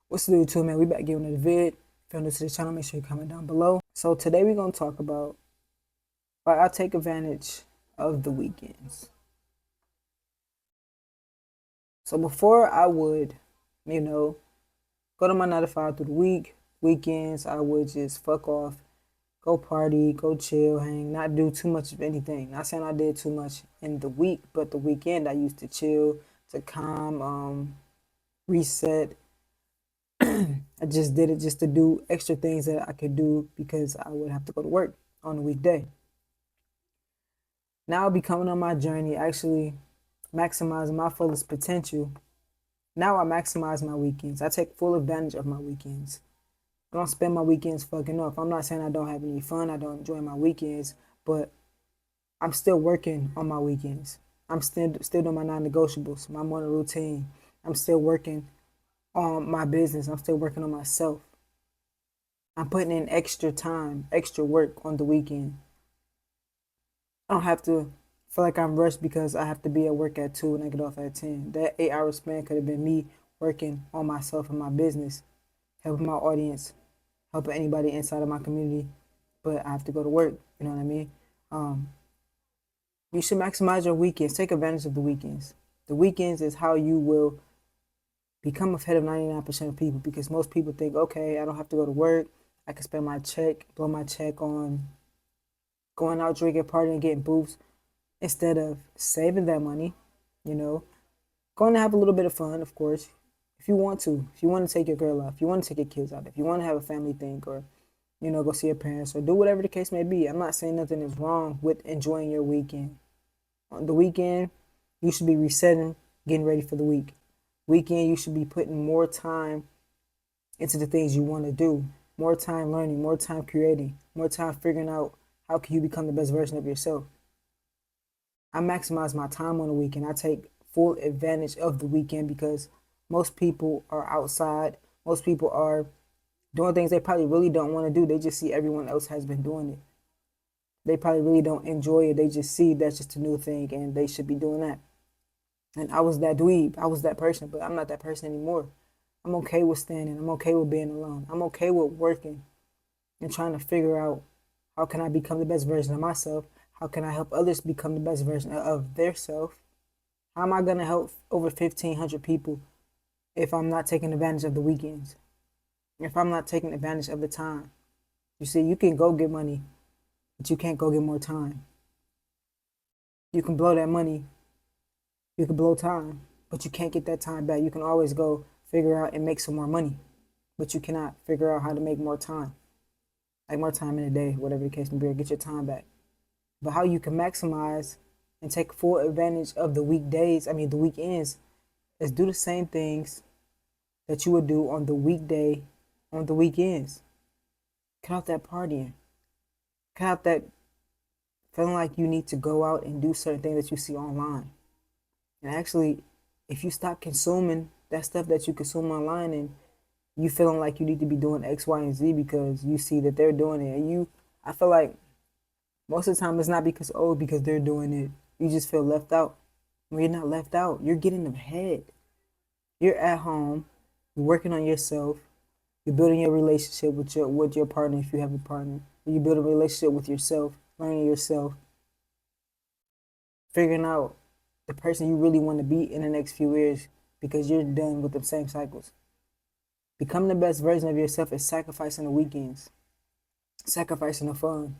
What's the YouTube, man? We back giving it a vid. If you're new to the channel, make sure you comment down below. So today we're gonna talk about why I take advantage of the weekends. So before I would, go to my 9 to 5 through the week. Weekends I would just fuck off, go party, go chill, hang, not do too much of anything. Not saying I did too much in the week, but the weekend I used to chill, to calm, reset. I just did it just to do extra things that I could do because I would have to go to work on a weekday. Now becoming on my journey, actually maximizing my fullest potential. Now I maximize my weekends. I take full advantage of my weekends. I don't spend my weekends fucking off. I'm not saying I don't have any fun. I don't enjoy my weekends, but I'm still working on my weekends. I'm still doing my non-negotiables, my morning routine. I'm still working on my business. I'm still working on myself. I'm putting in extra time, extra work on the weekend. I don't have to feel like I'm rushed because I have to be at work at 2 and I get off at 10. That 8 hour span could have been me working on myself and my business, helping my audience, helping anybody inside of my community. But I have to go to work. You know what I mean? You should maximize your weekends. Take advantage of the weekends. The weekends is how you will become ahead of 99% of people, because most people think, okay, I don't have to go to work. I can spend my check, blow my check on going out, drinking, partying, getting booths, instead of saving that money, going to have a little bit of fun, of course, if you want to. If you want to take your girl out, if you want to take your kids out, if you want to have a family thing, or, go see your parents, or do whatever the case may be. I'm not saying nothing is wrong with enjoying your weekend. On the weekend, you should be resetting, getting ready for the week. Weekend, you should be putting more time into the things you want to do, more time learning, more time creating, more time figuring out how can you become the best version of yourself. I maximize my time on the weekend. I take full advantage of the weekend because most people are outside. Most people are doing things they probably really don't want to do. They just see everyone else has been doing it. They probably really don't enjoy it. They just see that's just a new thing and they should be doing that. And I was that dweeb. I was that person, but I'm not that person anymore. I'm okay with standing. I'm okay with being alone. I'm okay with working and trying to figure out how can I become the best version of myself? How can I help others become the best version of their self? How am I going to help over 1,500 people if I'm not taking advantage of the weekends? If I'm not taking advantage of the time? You see, you can go get money, but you can't go get more time. You can blow that money, you can blow time, but you can't get that time back. You can always go figure out and make some more money, but you cannot figure out how to make more time. Like more time in a day, whatever the case may be, or get your time back. But how you can maximize and take full advantage of the the weekends, is do the same things that you would do on the weekday, on the weekends. Cut out that partying. Cut out that feeling like you need to go out and do certain things that you see online. And actually, if you stop consuming that stuff that you consume online and you feeling like you need to be doing X, Y, and Z because you see that they're doing it, and I feel like most of the time it's not because they're doing it. You just feel left out. When you're not left out, you're getting ahead. You're at home, you're working on yourself, you're building your relationship with your partner if you have a partner. You build a relationship with yourself, learning yourself, figuring out the person you really want to be in the next few years because you're done with the same cycles. Becoming the best version of yourself is sacrificing the weekends, sacrificing the fun,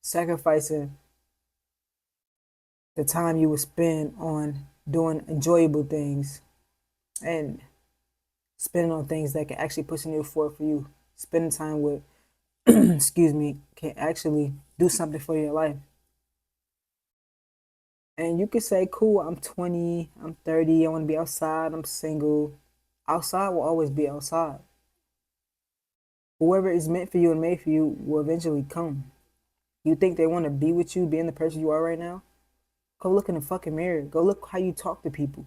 sacrificing the time you would spend on doing enjoyable things and spending on things that can actually push the needle forward for you. Spending time with, excuse me, can actually do something for your life. And you could say, cool, I'm 20, I'm 30, I want to be outside, I'm single. Outside will always be outside. Whoever is meant for you and made for you will eventually come. You think they want to be with you, being the person you are right now? Go look in the fucking mirror. Go look how you talk to people.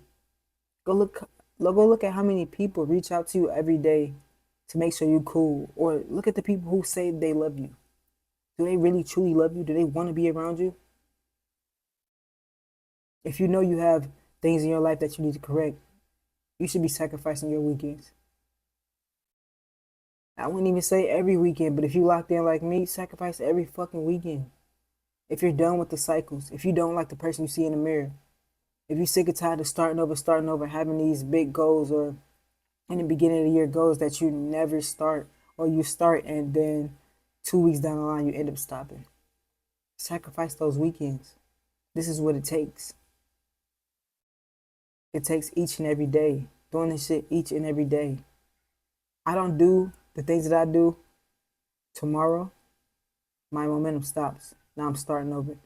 Go look at how many people reach out to you every day to make sure you're cool. Or look at the people who say they love you. Do they really truly love you? Do they want to be around you? If you know you have things in your life that you need to correct, you should be sacrificing your weekends. I wouldn't even say every weekend, but if you locked in like me, sacrifice every fucking weekend. If you're done with the cycles, if you don't like the person you see in the mirror, if you're sick and tired of starting over, having these big goals or in the beginning of the year goals that you never start or you start and then 2 weeks down the line you end up stopping. Sacrifice those weekends. This is what it takes. It takes each and every day. Doing this shit each and every day. I don't do the things that I do tomorrow, my momentum stops. Now I'm starting over.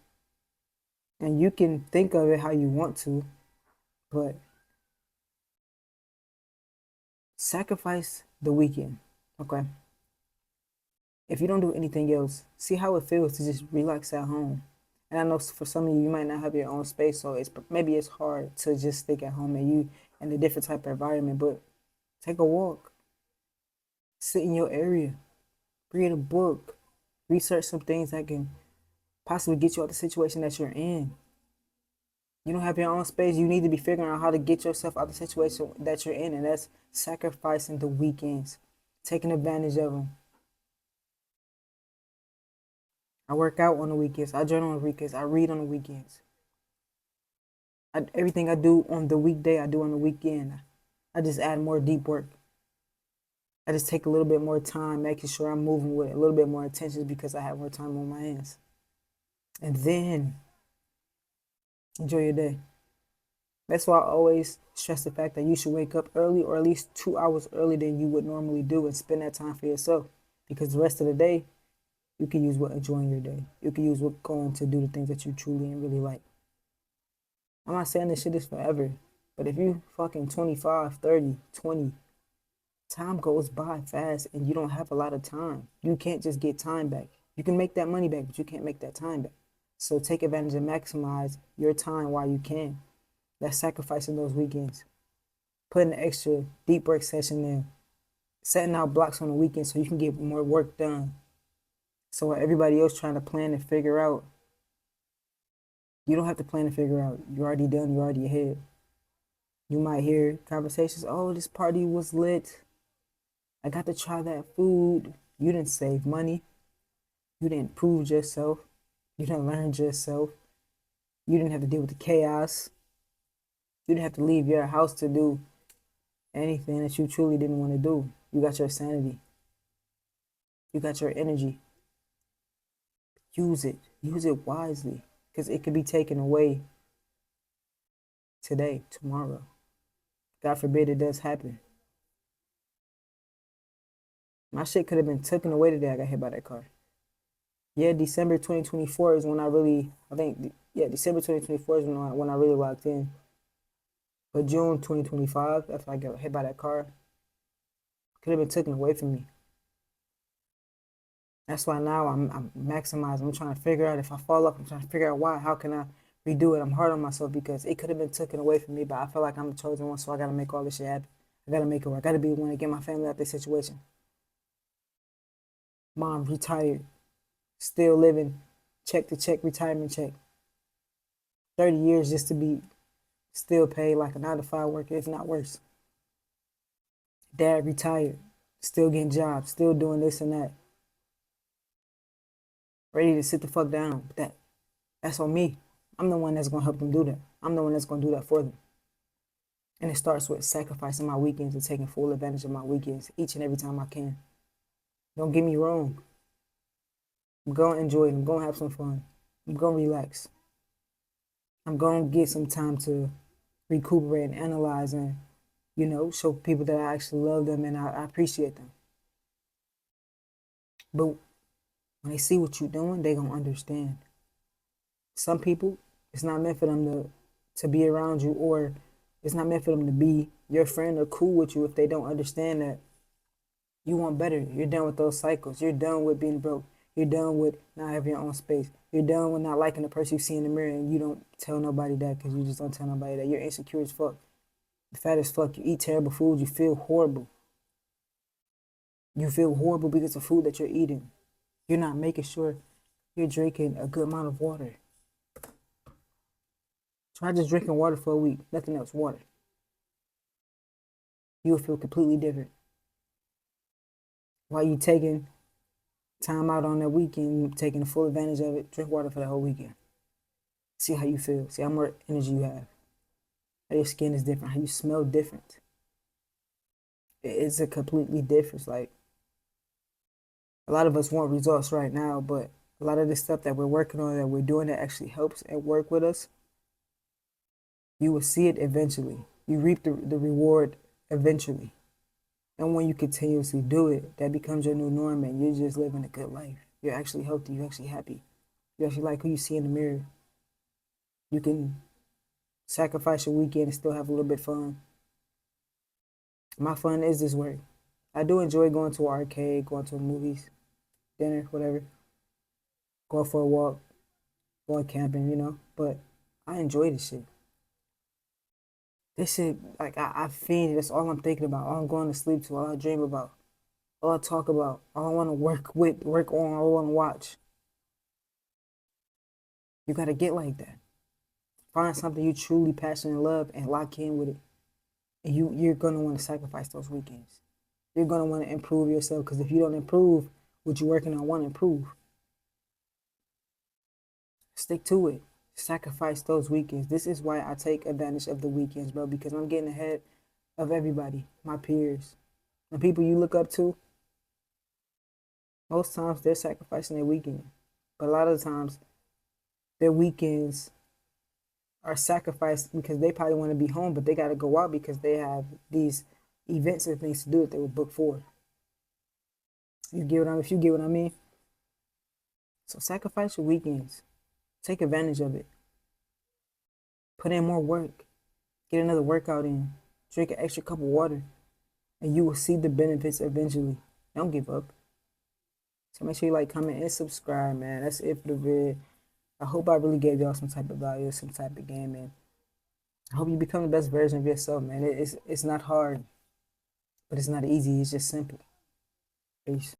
And you can think of it how you want to, but sacrifice the weekend. Okay. If you don't do anything else, see how it feels to just relax at home. And I know for some of you, you might not have your own space, so maybe it's hard to just stick at home and you in a different type of environment. But take a walk, sit in your area, read a book, research some things that can possibly get you out the situation that you're in. You don't have your own space. You need to be figuring out how to get yourself out the situation that you're in, and that's sacrificing the weekends, taking advantage of them. I work out on the weekends. I journal on the weekends. I read on the weekends. Everything I do on the weekday, I do on the weekend. I just add more deep work. I just take a little bit more time, making sure I'm moving with a little bit more attention because I have more time on my hands. And then enjoy your day. That's why I always stress the fact that you should wake up early or at least 2 hours earlier than you would normally do and spend that time for yourself. Because the rest of the day, you can use what enjoying your day. You can use what going to do the things that you truly and really like. I'm not saying this shit is forever, but if you fucking 25, 30, 20, time goes by fast and you don't have a lot of time. You can't just get time back. You can make that money back, but you can't make that time back. So take advantage and maximize your time while you can. That's sacrificing those weekends. Putting an extra deep work session in. Setting out blocks on the weekend so you can get more work done. So while everybody else trying to plan and figure out, you don't have to plan and figure out. You're already done. You're already ahead. You might hear conversations, oh, this party was lit. I got to try that food. You didn't save money. You didn't prove yourself. You didn't learn yourself. You didn't have to deal with the chaos. You didn't have to leave your house to do anything that you truly didn't want to do. You got your sanity. You got your energy. Use it. Use it wisely because it could be taken away today, tomorrow. God forbid it does happen. My shit could have been taken away today. I got hit by that car. Yeah, December 2024 is when December 2024 is when I really locked in. But June 2025, after I got hit by that car, could have been taken away from me. That's why now I'm maximizing. I'm trying to figure out if I fall up, I'm trying to figure out why. How can I redo it? I'm hard on myself because it could have been taken away from me, but I feel like I'm the chosen one, so I got to make all this shit happen. I got to make it work. I got to be the one to get my family out of this situation. Mom retired, still living, check to check, retirement check. 30 years just to be still paid like a 9-to-5 worker, if not worse. Dad retired, still getting jobs, still doing this and that. Ready to sit the fuck down. But that's on me. I'm the one that's gonna help them do that. I'm the one that's gonna do that for them. And it starts with sacrificing my weekends and taking full advantage of my weekends each and every time I can. Don't get me wrong. I'm gonna enjoy it. I'm gonna have some fun. I'm gonna relax. I'm gonna get some time to recuperate and analyze and, show people that I actually love them and I appreciate them. But when they see what you're doing, they gonna understand. Some people, it's not meant for them to be around you, or it's not meant for them to be your friend or cool with you if they don't understand that you want better. You're done with those cycles. You're done with being broke. You're done with not having your own space. You're done with not liking the person you see in the mirror and you don't tell nobody that because you just don't tell nobody that. You're insecure as fuck. Fat as fuck. You eat terrible food. You feel horrible. You feel horrible because of food that you're eating. You're not making sure you're drinking a good amount of water. Try just drinking water for a week. Nothing else. Water. You'll feel completely different. while you taking time out on that weekend, taking full advantage of it, drink water for the whole weekend. See how you feel. See how much energy you have. How your skin is different. How you smell different. It's a completely difference. Like a lot of us want results right now, but a lot of the stuff that we're working on, that we're doing, that actually helps and work with us, you will see it eventually. You reap the reward eventually. And when you continuously do it, that becomes your new norm, and you're just living a good life. You're actually healthy. You're actually happy. You actually like who you see in the mirror. You can sacrifice your weekend and still have a little bit of fun. My fun is this work. I do enjoy going to an arcade, going to movies, dinner, whatever, going for a walk, going camping. But I enjoy this shit. This shit, like, I fiend. That's all I'm thinking about. All I'm going to sleep to. All I dream about. All I talk about. All I want to work with, work on. All I want to watch. You got to get like that. Find something you truly passionate and love and lock in with it. And you're going to want to sacrifice those weekends. You're going to want to improve yourself, because if you don't improve what you're working on, want to improve. Stick to it. Sacrifice those weekends. This is why I take advantage of the weekends, bro, because I'm getting ahead of everybody, my peers, the people you look up to. Most times they're sacrificing their weekend, but a lot of the times their weekends are sacrificed because they probably want to be home, but they got to go out because they have these events and things to do that they were booked for. You get what I mean? If you get what I mean. So sacrifice your weekends. Take advantage of it. Put in more work. Get another workout in. Drink an extra cup of water. And you will see the benefits eventually. Don't give up. So make sure you like, comment, and subscribe, man. That's it for the vid. I hope I really gave y'all some type of value, some type of game, man. I hope you become the best version of yourself, man. It's not hard, but it's not easy. It's just simple. Peace.